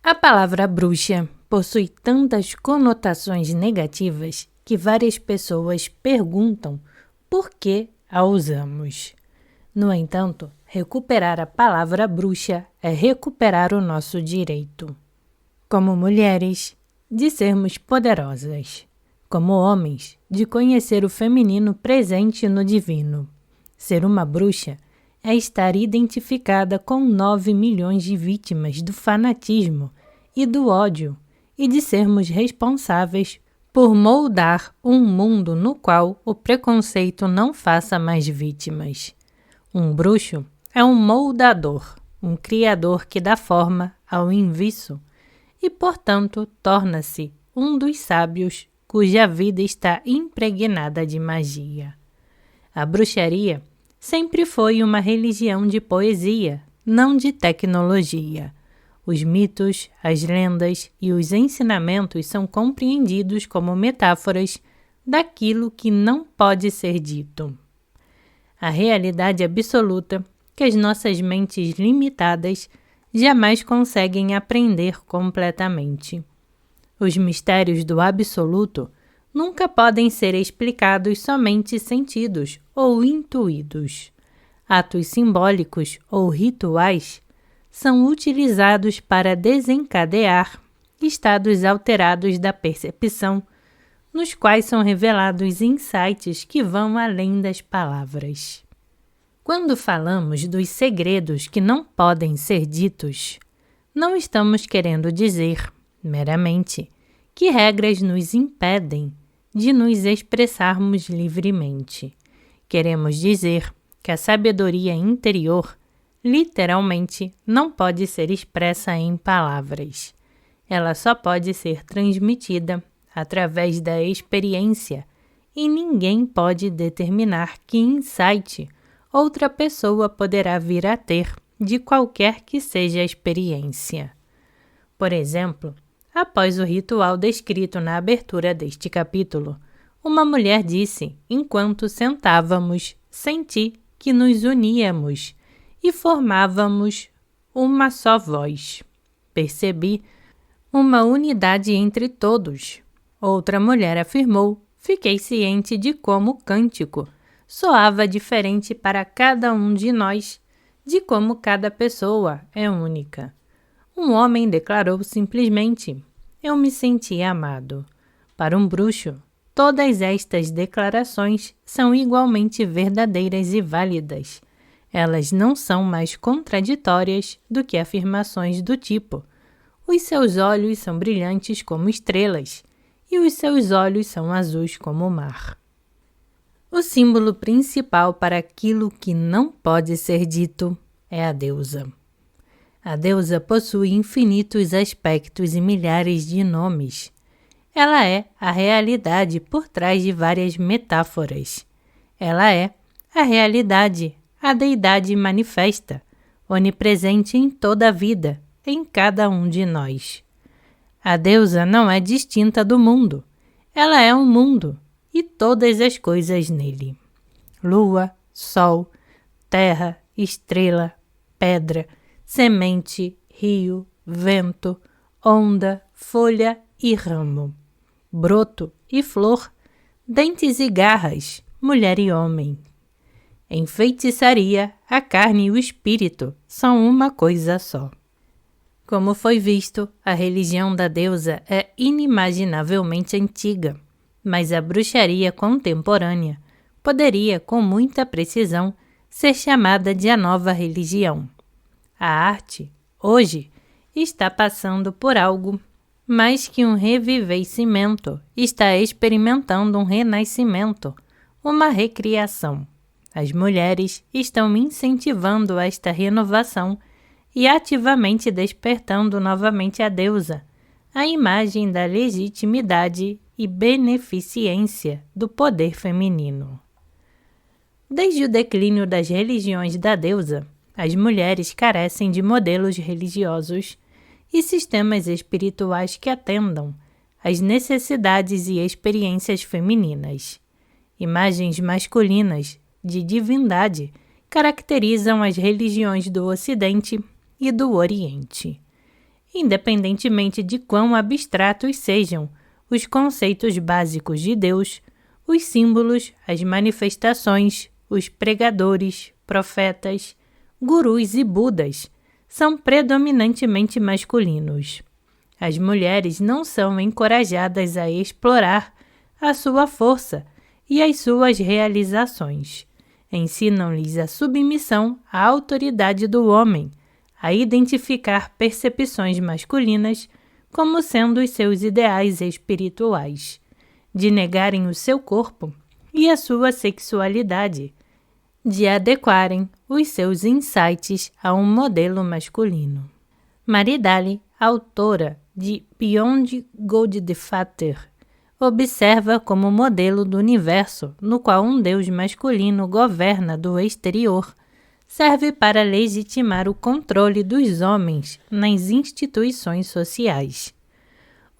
A palavra bruxa possui tantas conotações negativas que várias pessoas perguntam por que a usamos. No entanto, recuperar a palavra bruxa é recuperar o nosso direito, como mulheres, de sermos poderosas, como homens, de conhecer o feminino presente no divino. Ser uma bruxa é estar identificada com 9 milhões de vítimas do fanatismo e do ódio, e de sermos responsáveis por moldar um mundo no qual o preconceito não faça mais vítimas. Um bruxo é um moldador, um criador que dá forma ao invisso e, portanto, torna-se um dos sábios cuja vida está impregnada de magia. A bruxaria sempre foi uma religião de poesia, não de tecnologia. Os mitos, as lendas e os ensinamentos são compreendidos como metáforas daquilo que não pode ser dito. A realidade absoluta que as nossas mentes limitadas jamais conseguem aprender completamente. Os mistérios do absoluto nunca podem ser explicados somente sentidos ou intuídos. Atos simbólicos ou rituais são utilizados para desencadear estados alterados da percepção, nos quais são revelados insights que vão além das palavras. Quando falamos dos segredos que não podem ser ditos, não estamos querendo dizer, meramente, que regras nos impedem de nos expressarmos livremente. Queremos dizer que a sabedoria interior, literalmente, não pode ser expressa em palavras. Ela só pode ser transmitida através da experiência e ninguém pode determinar que insight outra pessoa poderá vir a ter de qualquer que seja a experiência. Por exemplo, após o ritual descrito na abertura deste capítulo, uma mulher disse, enquanto sentávamos, senti que nos uníamos e formávamos uma só voz. Percebi uma unidade entre todos. Outra mulher afirmou, fiquei ciente de como o cântico soava diferente para cada um de nós, de como cada pessoa é única. Um homem declarou simplesmente, eu me senti amado. Para um bruxo, todas estas declarações são igualmente verdadeiras e válidas. Elas não são mais contraditórias do que afirmações do tipo, os seus olhos são brilhantes como estrelas, e os seus olhos são azuis como o mar. O símbolo principal para aquilo que não pode ser dito é a deusa. A deusa possui infinitos aspectos e milhares de nomes. Ela é a realidade por trás de várias metáforas. Ela é a realidade, a deidade manifesta, onipresente em toda a vida, em cada um de nós. A deusa não é distinta do mundo. Ela é um mundo e todas as coisas nele. Lua, sol, terra, estrela, pedra, semente, rio, vento, onda, folha e ramo, broto e flor, dentes e garras, mulher e homem. Em feitiçaria, a carne e o espírito são uma coisa só. Como foi visto, a religião da deusa é inimaginavelmente antiga, mas a bruxaria contemporânea poderia, com muita precisão, ser chamada de a nova religião. A arte, hoje, está passando por algo mais que um revivecimento, está experimentando um renascimento, uma recriação. As mulheres estão incentivando esta renovação e ativamente despertando novamente a deusa, a imagem da legitimidade e beneficência do poder feminino. Desde o declínio das religiões da deusa, as mulheres carecem de modelos religiosos e sistemas espirituais que atendam às necessidades e experiências femininas. Imagens masculinas de divindade caracterizam as religiões do Ocidente e do Oriente. independentemente de quão abstratos sejam os conceitos básicos de Deus, os símbolos, as manifestações, os pregadores, profetas, gurus e budas são predominantemente masculinos. As mulheres não são encorajadas a explorar a sua força e as suas realizações. Ensinam-lhes a submissão à autoridade do homem, a identificar percepções masculinas como sendo os seus ideais espirituais, de negarem o seu corpo e a sua sexualidade, de adequarem os seus insights a um modelo masculino. Maridali, autora de Beyond God the Father, observa como modelo do universo no qual um Deus masculino governa do exterior, serve para legitimar o controle dos homens nas instituições sociais.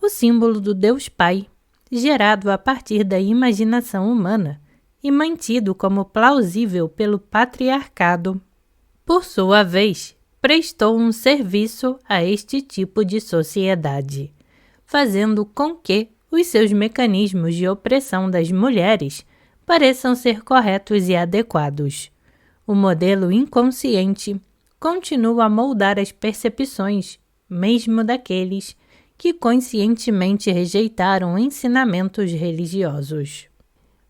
O símbolo do Deus Pai, gerado a partir da imaginação humana e mantido como plausível pelo patriarcado, por sua vez, prestou um serviço a este tipo de sociedade, fazendo com que os seus mecanismos de opressão das mulheres pareçam ser corretos e adequados. O modelo inconsciente continua a moldar as percepções, mesmo daqueles que conscientemente rejeitaram ensinamentos religiosos.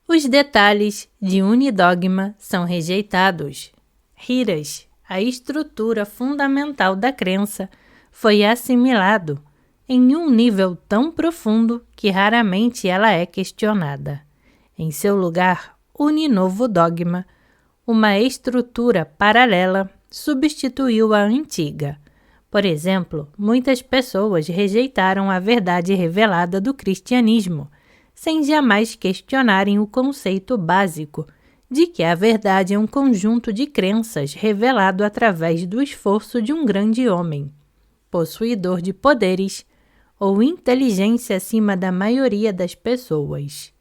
Os detalhes de unidogma são rejeitados. Riras, a estrutura fundamental da crença, foi assimilado em um nível tão profundo que raramente ela é questionada. Em seu lugar, une novo dogma. Uma estrutura paralela substituiu a antiga. Por exemplo, muitas pessoas rejeitaram a verdade revelada do cristianismo, sem jamais questionarem o conceito básico de que a verdade é um conjunto de crenças revelado através do esforço de um grande homem, possuidor de poderes ou inteligência acima da maioria das pessoas.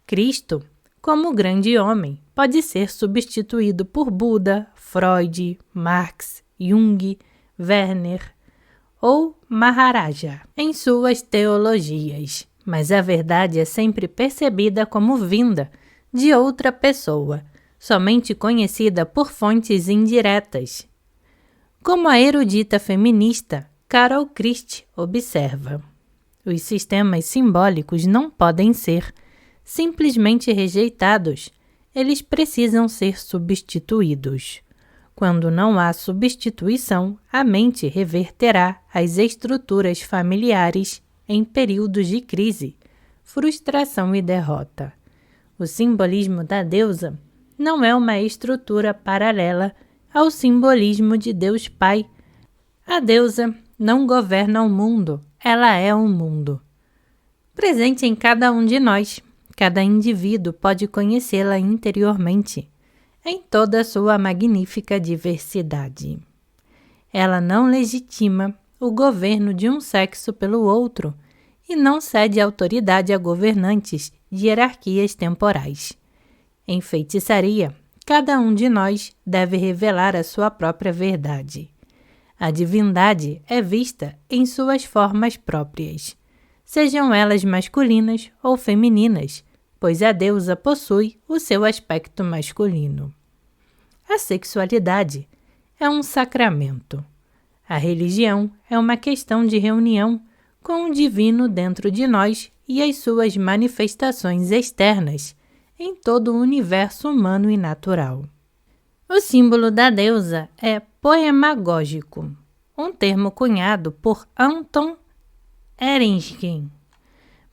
Cristo, como grande homem, pode ser substituído por Buda, Freud, Marx, Jung, Werner ou Maharaja em suas teologias, mas a verdade é sempre percebida como vinda de outra pessoa, somente conhecida por fontes indiretas. Como a erudita feminista Carol Christ observa, os sistemas simbólicos não podem ser simplesmente rejeitados, eles precisam ser substituídos. Quando não há substituição, a mente reverterá as estruturas familiares em períodos de crise, frustração e derrota. O simbolismo da deusa não é uma estrutura paralela ao simbolismo de Deus Pai. A deusa não governa o mundo, ela é o mundo. Presente em cada um de nós, cada indivíduo pode conhecê-la interiormente, em toda a sua magnífica diversidade. Ela não legitima o governo de um sexo pelo outro e não cede autoridade a governantes de hierarquias temporais. Em feitiçaria, cada um de nós deve revelar a sua própria verdade. A divindade é vista em suas formas próprias, sejam elas masculinas ou femininas, pois a deusa possui o seu aspecto masculino. A sexualidade é um sacramento. A religião é uma questão de reunião com o divino dentro de nós e as suas manifestações externas em todo o universo humano e natural. O símbolo da deusa é poemagógico, um termo cunhado por Anton Ehringen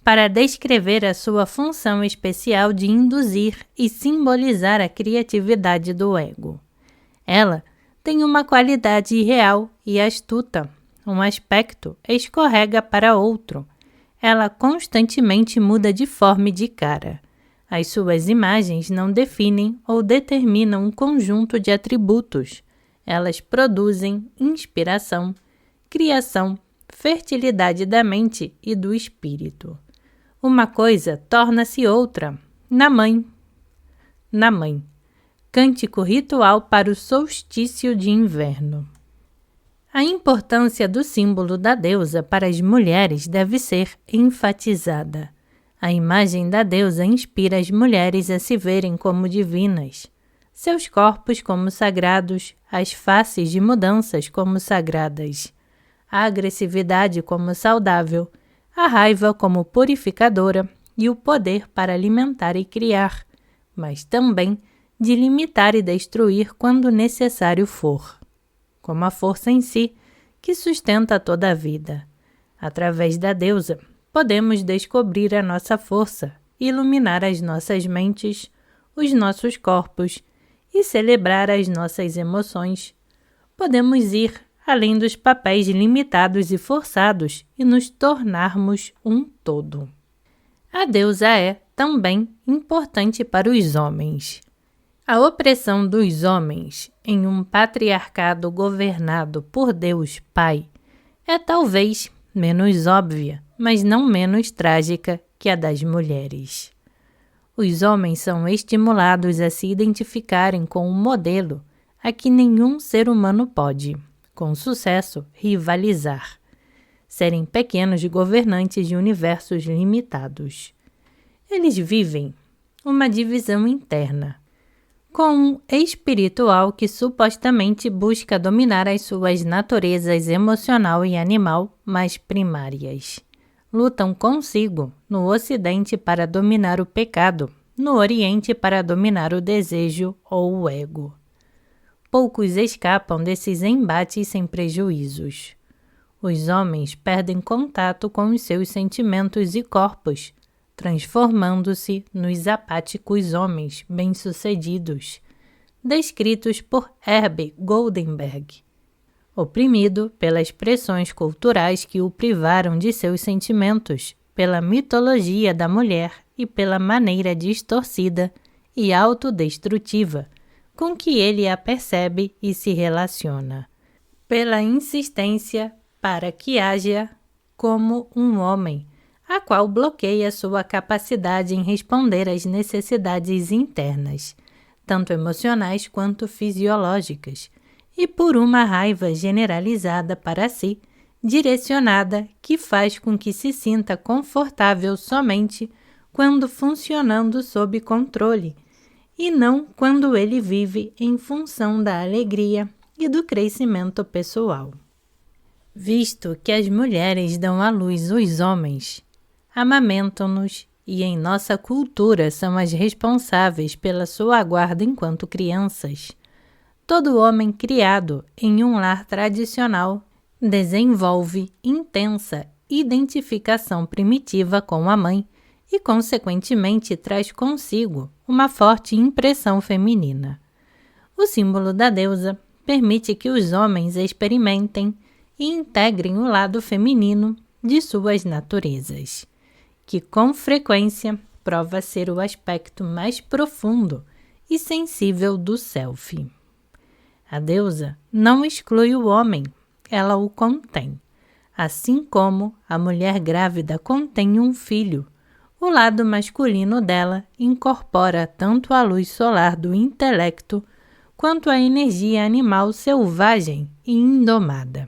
para descrever a sua função especial de induzir e simbolizar a criatividade do ego. Ela tem uma qualidade irreal e astuta, um aspecto escorrega para outro. Ela constantemente muda de forma e de cara. As suas imagens não definem ou determinam um conjunto de atributos. Elas produzem inspiração, criação, fertilidade da mente e do espírito. Uma coisa torna-se outra. Na mãe. Cântico ritual para o solstício de inverno. A importância do símbolo da deusa para as mulheres deve ser enfatizada. A imagem da deusa inspira as mulheres a se verem como divinas, seus corpos como sagrados, as faces de mudanças como sagradas, a agressividade como saudável, a raiva como purificadora e o poder para alimentar e criar, mas também de limitar e destruir quando necessário for, como a força em si, que sustenta toda a vida. Através da deusa, podemos descobrir a nossa força, iluminar as nossas mentes, os nossos corpos e celebrar as nossas emoções. Podemos ir além dos papéis limitados e forçados e nos tornarmos um todo. A deusa é, também, importante para os homens. A opressão dos homens em um patriarcado governado por Deus Pai é talvez menos óbvia, mas não menos trágica que a das mulheres. Os homens são estimulados a se identificarem com um modelo a que nenhum ser humano pode, com sucesso, rivalizar. Serem pequenos governantes de universos limitados. Eles vivem uma divisão interna, com um espiritual que supostamente busca dominar as suas naturezas emocional e animal mais primárias. Lutam consigo no Ocidente para dominar o pecado, no Oriente para dominar o desejo ou o ego. Poucos escapam desses embates sem prejuízos. Os homens perdem contato com os seus sentimentos e corpos, transformando-se nos apáticos homens bem-sucedidos, descritos por Herbert Goldenberg, oprimido pelas pressões culturais que o privaram de seus sentimentos, pela mitologia da mulher e pela maneira distorcida e autodestrutiva com que ele a percebe e se relaciona, pela insistência para que haja como um homem, a qual bloqueia sua capacidade em responder às necessidades internas, tanto emocionais quanto fisiológicas, e por uma raiva generalizada para si, direcionada, que faz com que se sinta confortável somente quando funcionando sob controle, e não quando ele vive em função da alegria e do crescimento pessoal. Visto que as mulheres dão à luz os homens, amamentam-nos e em nossa cultura são as responsáveis pela sua guarda enquanto crianças. Todo homem criado em um lar tradicional desenvolve intensa identificação primitiva com a mãe e, consequentemente, traz consigo uma forte impressão feminina. O símbolo da deusa permite que os homens experimentem e integrem o lado feminino de suas naturezas, que com frequência prova ser o aspecto mais profundo e sensível do self. A deusa não exclui o homem, ela o contém, assim como a mulher grávida contém um filho. O lado masculino dela incorpora tanto a luz solar do intelecto quanto a energia animal selvagem e indomada.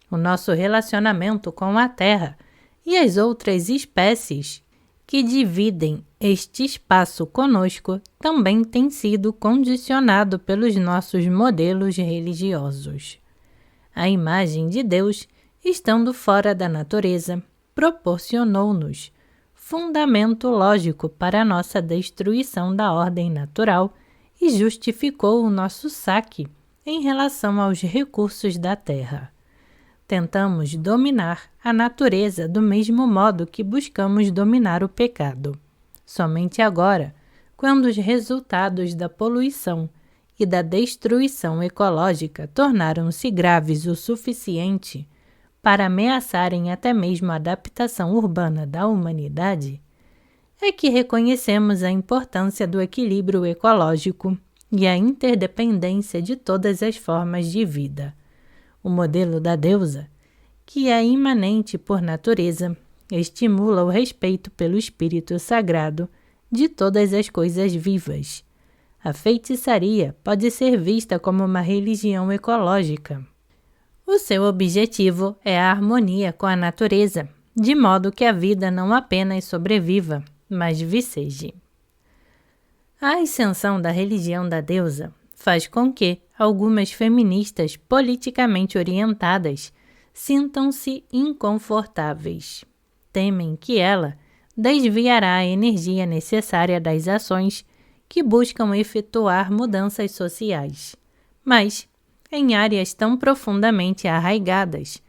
O nosso relacionamento com a Terra e as outras espécies que dividem este espaço conosco também tem sido condicionado pelos nossos modelos religiosos. A imagem de Deus, estando fora da natureza, proporcionou-nos fundamento lógico para a nossa destruição da ordem natural e justificou o nosso saque em relação aos recursos da terra. Tentamos dominar a natureza do mesmo modo que buscamos dominar o pecado. Somente agora, quando os resultados da poluição e da destruição ecológica tornaram-se graves o suficiente para ameaçarem até mesmo a adaptação urbana da humanidade, é que reconhecemos a importância do equilíbrio ecológico e a interdependência de todas as formas de vida. O modelo da deusa, que é imanente por natureza, estimula o respeito pelo espírito sagrado de todas as coisas vivas. A feitiçaria pode ser vista como uma religião ecológica. O seu objetivo é a harmonia com a natureza, de modo que a vida não apenas sobreviva, mas viceje. A ascensão da religião da deusa faz com que algumas feministas politicamente orientadas sintam-se inconfortáveis. Temem que ela desviará a energia necessária das ações que buscam efetuar mudanças sociais. Mas, em áreas tão profundamente arraigadas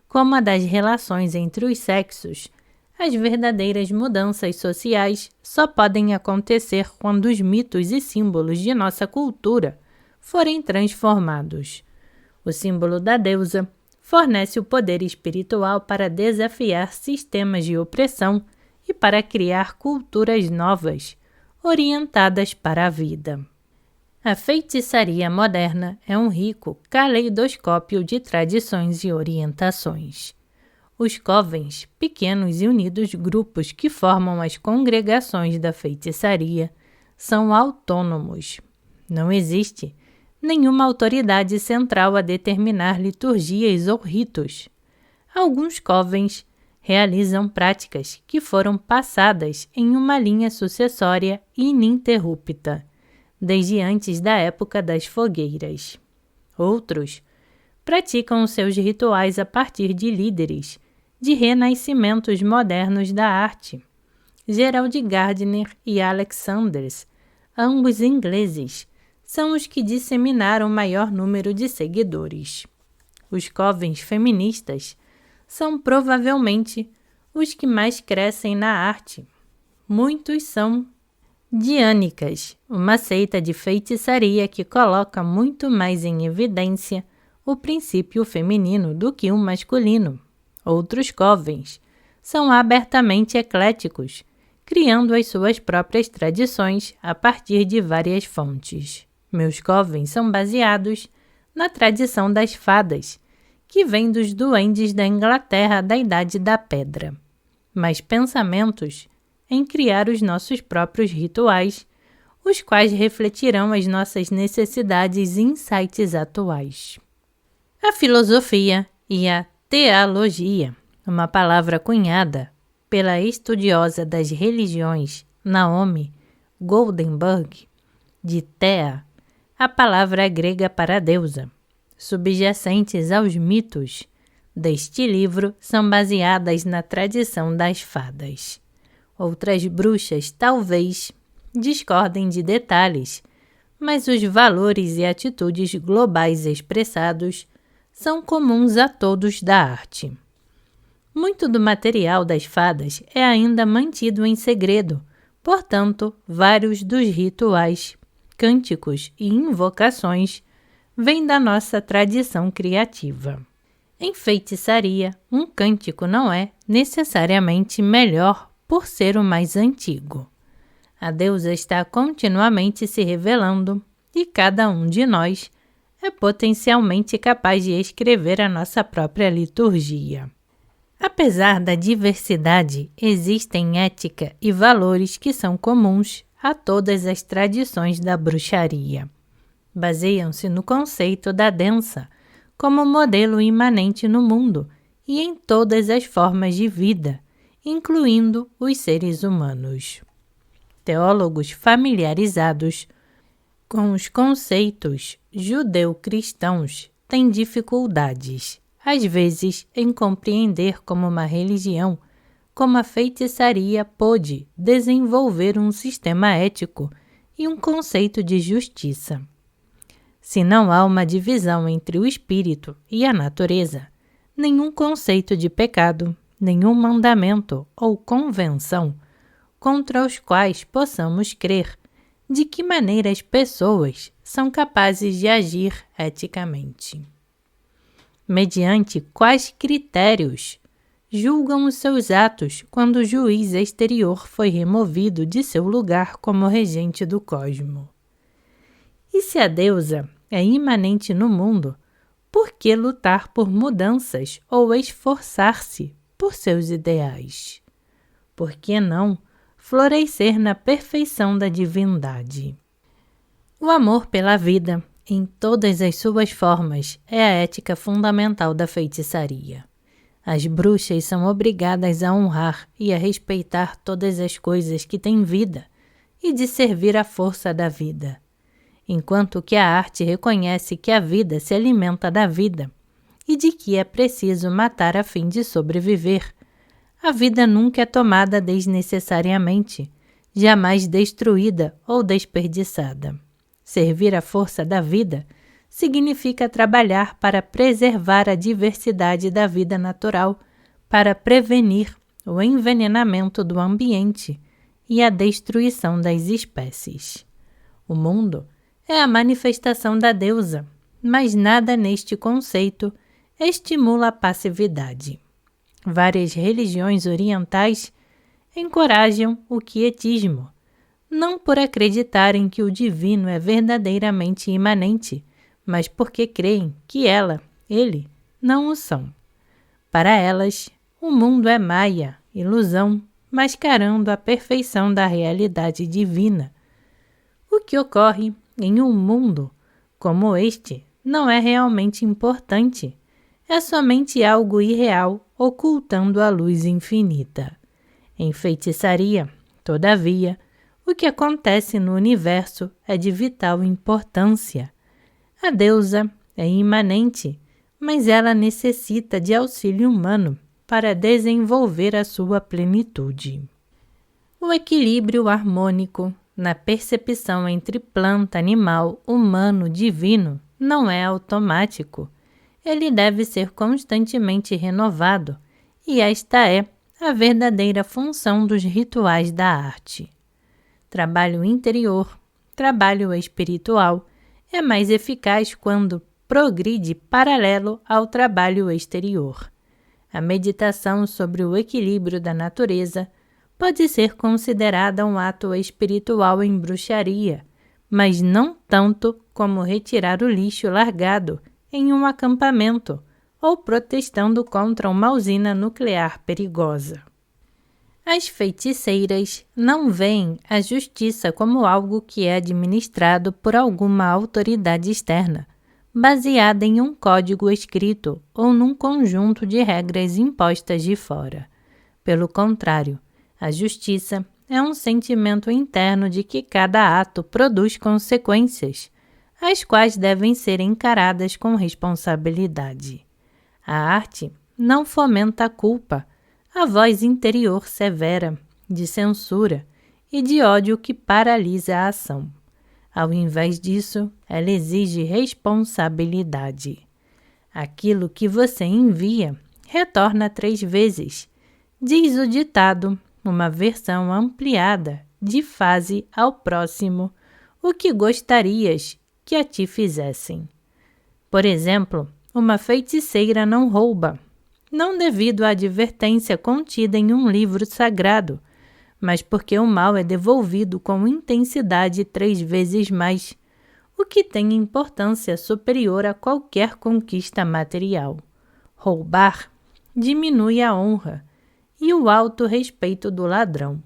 como a das relações entre os sexos, as verdadeiras mudanças sociais só podem acontecer quando os mitos e símbolos de nossa cultura forem transformados. O símbolo da deusa fornece o poder espiritual para desafiar sistemas de opressão e para criar culturas novas, orientadas para a vida. A feitiçaria moderna é um rico caleidoscópio de tradições e orientações. Os covens, pequenos e unidos grupos que formam as congregações da feitiçaria, são autônomos. Não existe nenhuma autoridade central a determinar liturgias ou ritos. Alguns covens realizam práticas que foram passadas em uma linha sucessória ininterrupta, desde antes da época das fogueiras. Outros praticam seus rituais a partir de líderes de renascimentos modernos da arte. Gerald Gardner e Alex Sanders, ambos ingleses, são os que disseminaram o maior número de seguidores. Os covens feministas são provavelmente os que mais crescem na arte. Muitos são diânicas, uma seita de feitiçaria que coloca muito mais em evidência o princípio feminino do que o masculino. Outros covens são abertamente ecléticos, criando as suas próprias tradições a partir de várias fontes. Meus covens são baseados na tradição das fadas, que vem dos duendes da Inglaterra da Idade da Pedra. Mas pensamentos em criar os nossos próprios rituais, os quais refletirão as nossas necessidades e insights atuais. A filosofia e a teologia, uma palavra cunhada pela estudiosa das religiões Naomi Goldenberg, de Thea, a palavra grega para deusa, subjacentes aos mitos deste livro são baseadas na tradição das fadas. Outras bruxas talvez discordem de detalhes, mas os valores e atitudes globais expressados são comuns a todos da arte. Muito do material das fadas é ainda mantido em segredo, portanto, vários dos rituais, cânticos e invocações vêm da nossa tradição criativa. Em feitiçaria, um cântico não é necessariamente melhor por ser o mais antigo. A deusa está continuamente se revelando e cada um de nós é potencialmente capaz de escrever a nossa própria liturgia. Apesar da diversidade, existem ética e valores que são comuns a todas as tradições da bruxaria. Baseiam-se no conceito da dança como modelo imanente no mundo e em todas as formas de vida, incluindo os seres humanos. Teólogos familiarizados com os conceitos judeu-cristãos têm dificuldades, às vezes, em compreender como uma religião, como a feitiçaria pôde desenvolver um sistema ético e um conceito de justiça. Se não há uma divisão entre o espírito e a natureza, nenhum conceito de pecado, nenhum mandamento ou convenção contra os quais possamos crer, de que maneira as pessoas são capazes de agir eticamente. Mediante quais critérios julgam os seus atos quando o juiz exterior foi removido de seu lugar como regente do cosmo? E se a deusa é imanente no mundo, por que lutar por mudanças ou esforçar-se por seus ideais? Por que não florescer na perfeição da divindade? O amor pela vida em todas as suas formas, é a ética fundamental da feitiçaria. As bruxas são obrigadas a honrar e a respeitar todas as coisas que têm vida e de servir à força da vida, enquanto que a arte reconhece que a vida se alimenta da vida e de que é preciso matar a fim de sobreviver. A vida nunca é tomada desnecessariamente, jamais destruída ou desperdiçada. Servir à força da vida significa trabalhar para preservar a diversidade da vida natural, para prevenir o envenenamento do ambiente e a destruição das espécies. O mundo é a manifestação da deusa, mas nada neste conceito estimula a passividade. Várias religiões orientais encorajam o quietismo, não por acreditarem que o divino é verdadeiramente imanente, mas porque creem que ele, não o são. Para elas, o mundo é maia, ilusão, mascarando a perfeição da realidade divina. O que ocorre em um mundo como este não é realmente importante, é somente algo irreal ocultando a luz infinita. Em feitiçaria, todavia, o que acontece no universo é de vital importância. A deusa é imanente, mas ela necessita de auxílio humano para desenvolver a sua plenitude. O equilíbrio harmônico na percepção entre planta, animal, humano, divino não é automático. Ele deve ser constantemente renovado, e esta é a verdadeira função dos rituais da arte. Trabalho interior, trabalho espiritual, é mais eficaz quando progride paralelo ao trabalho exterior. A meditação sobre o equilíbrio da natureza pode ser considerada um ato espiritual em bruxaria, mas não tanto como retirar o lixo largado em um acampamento ou protestando contra uma usina nuclear perigosa. As feiticeiras não veem a justiça como algo que é administrado por alguma autoridade externa, baseada em um código escrito ou num conjunto de regras impostas de fora. Pelo contrário, a justiça é um sentimento interno de que cada ato produz consequências, as quais devem ser encaradas com responsabilidade. A arte não fomenta a culpa, a voz interior severa, de censura e de ódio que paralisa a ação. Ao invés disso, ela exige responsabilidade. Aquilo que você envia retorna 3 vezes, diz o ditado, uma versão ampliada de fase ao próximo, o que gostarias que a ti fizessem. Por exemplo, uma feiticeira não rouba, não devido à advertência contida em um livro sagrado, mas porque o mal é devolvido com intensidade 3 vezes mais, o que tem importância superior a qualquer conquista material. Roubar diminui a honra e o auto-respeito do ladrão.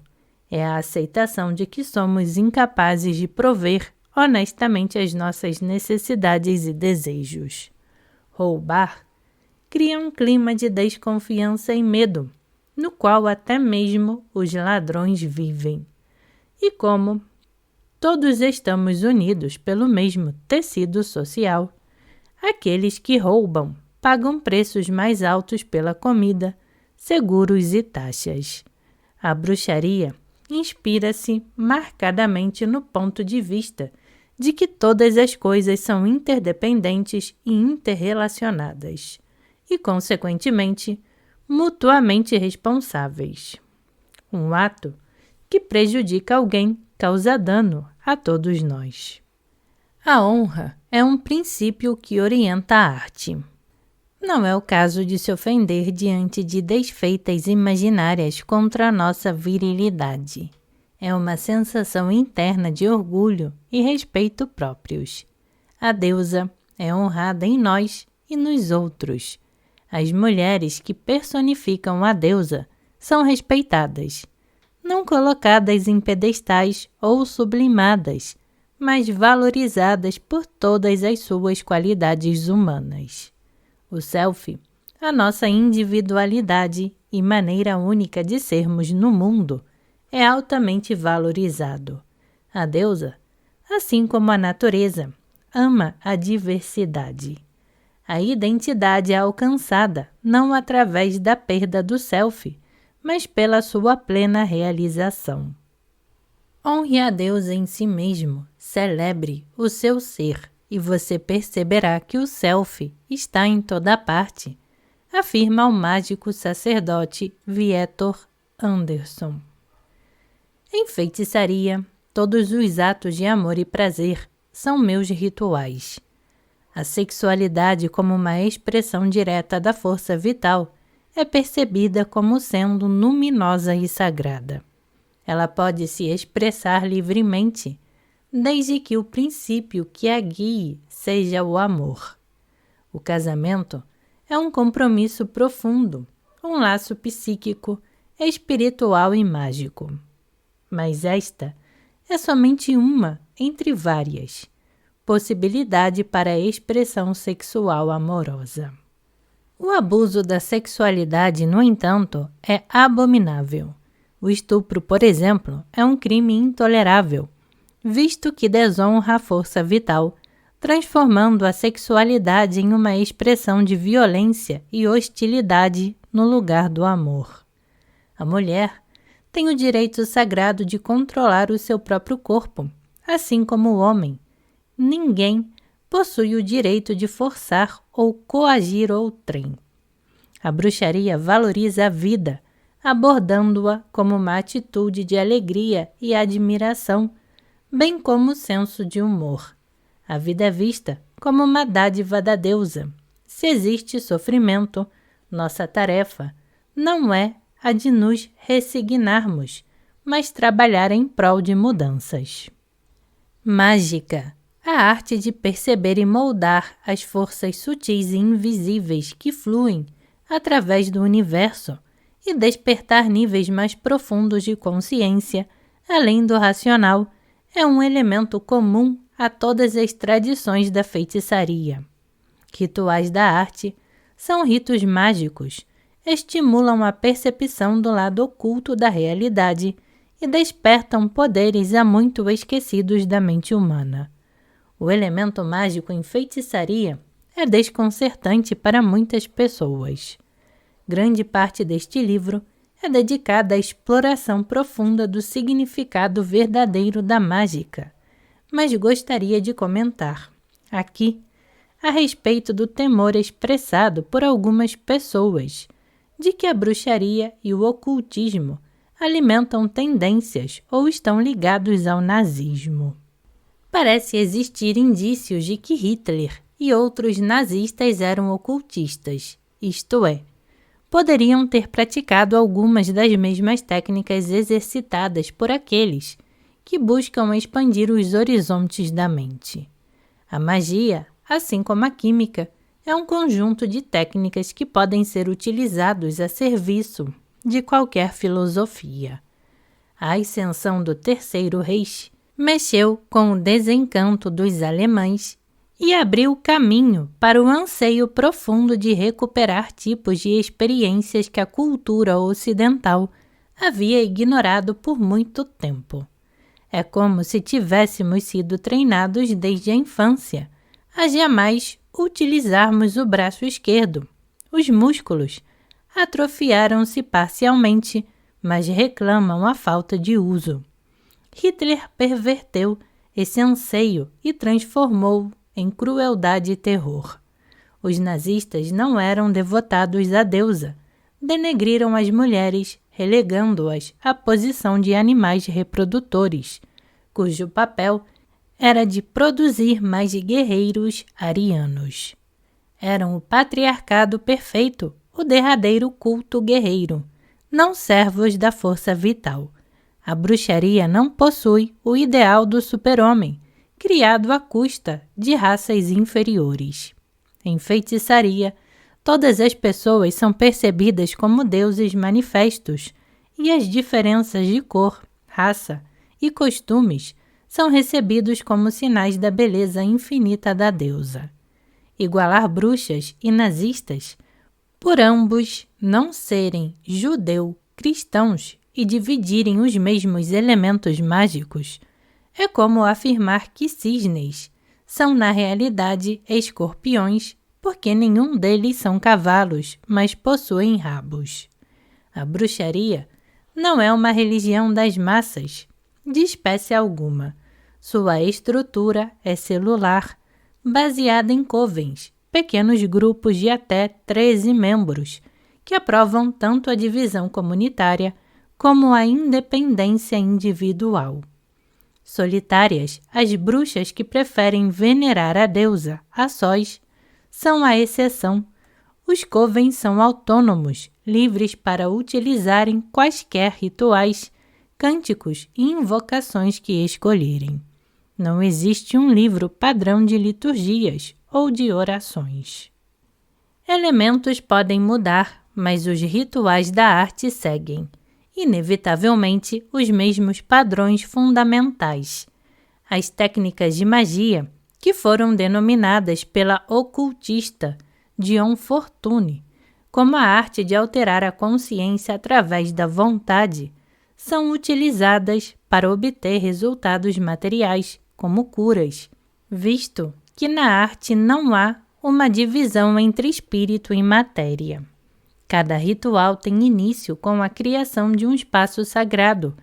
É a aceitação de que somos incapazes de prover honestamente as nossas necessidades e desejos. Roubar cria um clima de desconfiança e medo, no qual até mesmo os ladrões vivem. E como todos estamos unidos pelo mesmo tecido social, aqueles que roubam pagam preços mais altos pela comida, seguros e taxas. A bruxaria inspira-se marcadamente no ponto de vista de que todas as coisas são interdependentes e interrelacionadas, e, consequentemente, mutuamente responsáveis. Um ato que prejudica alguém causa dano a todos nós. A honra é um princípio que orienta a arte. Não é o caso de se ofender diante de desfeitas imaginárias contra a nossa virilidade. É uma sensação interna de orgulho e respeito próprios. A deusa é honrada em nós e nos outros. As mulheres que personificam a deusa são respeitadas, não colocadas em pedestais ou sublimadas, mas valorizadas por todas as suas qualidades humanas. O self, a nossa individualidade e maneira única de sermos no mundo, é altamente valorizado. A deusa, assim como a natureza, ama a diversidade. A identidade é alcançada não através da perda do self, mas pela sua plena realização. Honre a Deus em si mesmo, celebre o seu ser e você perceberá que o self está em toda parte, afirma o mágico sacerdote Vitor Anderson. Em feitiçaria, todos os atos de amor e prazer são meus rituais. A sexualidade como uma expressão direta da força vital é percebida como sendo luminosa e sagrada. Ela pode se expressar livremente, desde que o princípio que a guie seja o amor. O casamento é um compromisso profundo, um laço psíquico, espiritual e mágico. Mas esta é somente uma entre várias possibilidade para a expressão sexual amorosa. O abuso da sexualidade, no entanto, é abominável. O estupro, por exemplo, é um crime intolerável, visto que desonra a força vital, transformando a sexualidade em uma expressão de violência e hostilidade no lugar do amor. A mulher tem o direito sagrado de controlar o seu próprio corpo, assim como o homem. Ninguém possui o direito de forçar ou coagir outrem. A bruxaria valoriza a vida, abordando-a como uma atitude de alegria e admiração, bem como o senso de humor. A vida é vista como uma dádiva da deusa. Se existe sofrimento, nossa tarefa não é a de nos resignarmos, mas trabalhar em prol de mudanças. Mágica, a arte de perceber e moldar as forças sutis e invisíveis que fluem através do universo e despertar níveis mais profundos de consciência, além do racional, é um elemento comum a todas as tradições da feitiçaria. Rituais da arte são ritos mágicos, estimulam a percepção do lado oculto da realidade e despertam poderes há muito esquecidos da mente humana. O elemento mágico em feitiçaria é desconcertante para muitas pessoas. Grande parte deste livro é dedicada à exploração profunda do significado verdadeiro da mágica, mas gostaria de comentar, aqui, a respeito do temor expressado por algumas pessoas, de que a bruxaria e o ocultismo alimentam tendências ou estão ligados ao nazismo. Parece existir indícios de que Hitler e outros nazistas eram ocultistas, isto é, poderiam ter praticado algumas das mesmas técnicas exercitadas por aqueles que buscam expandir os horizontes da mente. A magia, assim como a química, é um conjunto de técnicas que podem ser utilizados a serviço de qualquer filosofia. A ascensão do Terceiro Reich mexeu com o desencanto dos alemães e abriu caminho para o anseio profundo de recuperar tipos de experiências que a cultura ocidental havia ignorado por muito tempo. É como se tivéssemos sido treinados desde a infância a jamais utilizarmos o braço esquerdo. Os músculos atrofiaram-se parcialmente, mas reclamam a falta de uso. Hitler perverteu esse anseio e transformou em crueldade e terror. Os nazistas não eram devotados à deusa, denegriram as mulheres, relegando-as à posição de animais reprodutores, cujo papel era de produzir mais guerreiros arianos. Eram o patriarcado perfeito, o derradeiro culto guerreiro, não servos da força vital. A bruxaria não possui o ideal do super-homem, criado à custa de raças inferiores. Em feitiçaria, todas as pessoas são percebidas como deuses manifestos, e as diferenças de cor, raça e costumes são recebidos como sinais da beleza infinita da deusa. Igualar bruxas e nazistas, por ambos não serem judeu-cristãos e dividirem os mesmos elementos mágicos, é como afirmar que cisnes são na realidade escorpiões, porque nenhum deles são cavalos, mas possuem rabos. A bruxaria não é uma religião das massas, de espécie alguma. Sua estrutura é celular, baseada em covens, pequenos grupos de até 13 membros, que aprovam tanto a divisão comunitária como a independência individual. Solitárias, as bruxas que preferem venerar a deusa a sós são a exceção. Os covens são autônomos, livres para utilizarem quaisquer rituais, cânticos e invocações que escolherem. Não existe um livro padrão de liturgias ou de orações. Elementos podem mudar, mas os rituais da arte seguem, inevitavelmente, os mesmos padrões fundamentais. As técnicas de magia, que foram denominadas pela ocultista Dion Fortune como a arte de alterar a consciência através da vontade, são utilizadas para obter resultados materiais, como curas, visto que na arte não há uma divisão entre espírito e matéria. Cada ritual tem início com a criação de um espaço sagrado,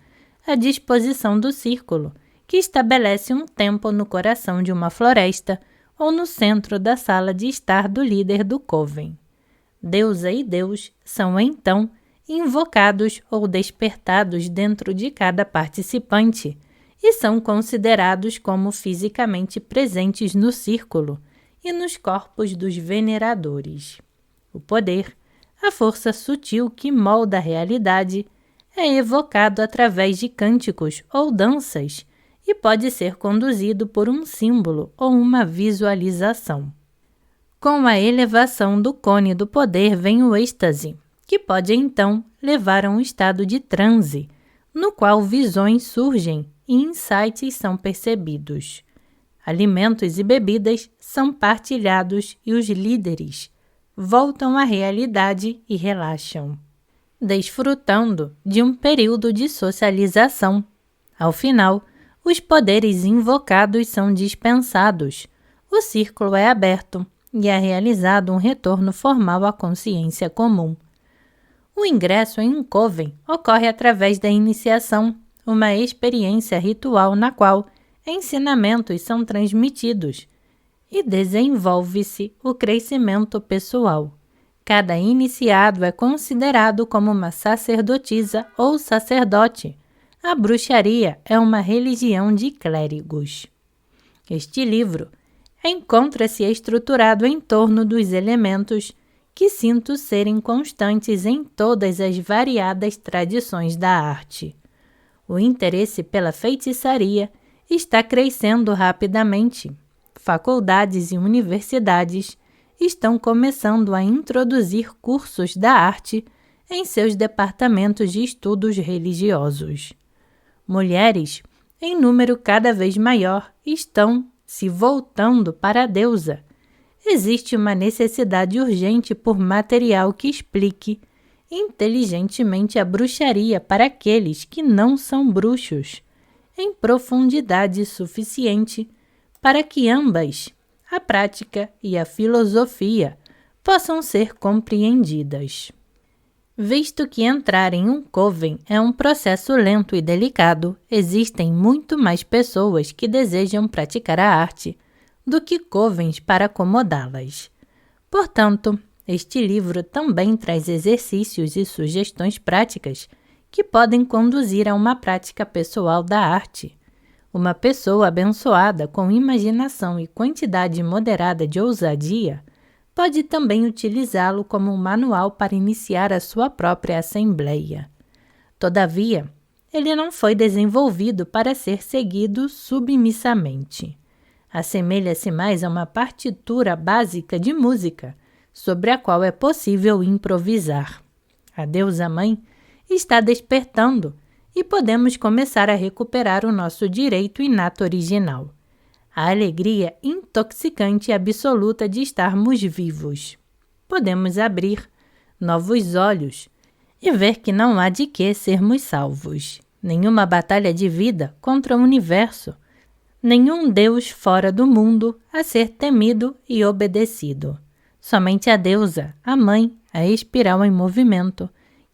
a disposição do círculo, que estabelece um templo no coração de uma floresta ou no centro da sala de estar do líder do coven. Deusa e Deus são, então, invocados ou despertados dentro de cada participante e são considerados como fisicamente presentes no círculo e nos corpos dos veneradores. O poder, a força sutil que molda a realidade, é evocado através de cânticos ou danças e pode ser conduzido por um símbolo ou uma visualização. Com a elevação do cone do poder vem o êxtase, que pode então levar a um estado de transe, no qual visões surgem e insights são percebidos. Alimentos e bebidas são partilhados e os líderes voltam à realidade e relaxam, desfrutando de um período de socialização. Ao final, os poderes invocados são dispensados, o círculo é aberto e é realizado um retorno formal à consciência comum. O ingresso em um coven ocorre através da iniciação, uma experiência ritual na qual ensinamentos são transmitidos e desenvolve-se o crescimento pessoal. Cada iniciado é considerado como uma sacerdotisa ou sacerdote. A bruxaria é uma religião de clérigos. Este livro encontra-se estruturado em torno dos elementos que sinto serem constantes em todas as variadas tradições da arte. O interesse pela feitiçaria está crescendo rapidamente. Faculdades e universidades estão começando a introduzir cursos da arte em seus departamentos de estudos religiosos. Mulheres, em número cada vez maior, estão se voltando para a deusa. Existe uma necessidade urgente por material que explique inteligentemente a bruxaria para aqueles que não são bruxos, em profundidade suficiente para que ambas, a prática e a filosofia, possam ser compreendidas. Visto que entrar em um coven é um processo lento e delicado, existem muito mais pessoas que desejam praticar a arte do que covens para acomodá-las. Portanto, este livro também traz exercícios e sugestões práticas que podem conduzir a uma prática pessoal da arte. Uma pessoa abençoada com imaginação e quantidade moderada de ousadia pode também utilizá-lo como um manual para iniciar a sua própria assembleia. Todavia, ele não foi desenvolvido para ser seguido submissamente. Assemelha-se mais a uma partitura básica de música, sobre a qual é possível improvisar. A deusa-mãe está despertando e podemos começar a recuperar o nosso direito inato original, a alegria intoxicante e absoluta de estarmos vivos. Podemos abrir novos olhos e ver que não há de que sermos salvos. Nenhuma batalha de vida contra o universo, nenhum Deus fora do mundo a ser temido e obedecido. Somente a deusa, a mãe, a espiral em movimento,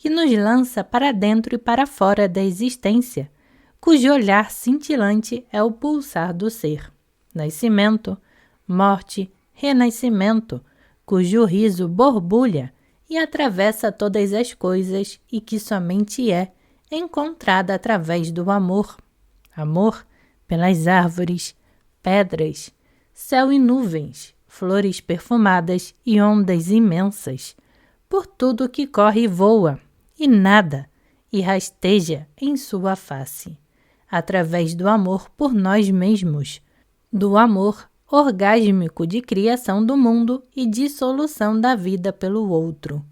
que nos lança para dentro e para fora da existência, cujo olhar cintilante é o pulsar do ser. Nascimento, morte, renascimento, cujo riso borbulha e atravessa todas as coisas e que somente é encontrada através do amor. Amor pelas árvores, pedras, céu e nuvens, flores perfumadas e ondas imensas, por tudo que corre e voa, e nada, e rasteja em sua face, através do amor por nós mesmos, do amor orgásmico de criação do mundo e dissolução da vida pelo outro.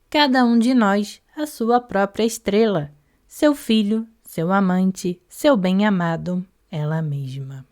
Cada um de nós, a sua própria estrela, seu filho, seu amante, seu bem-amado, ela mesma.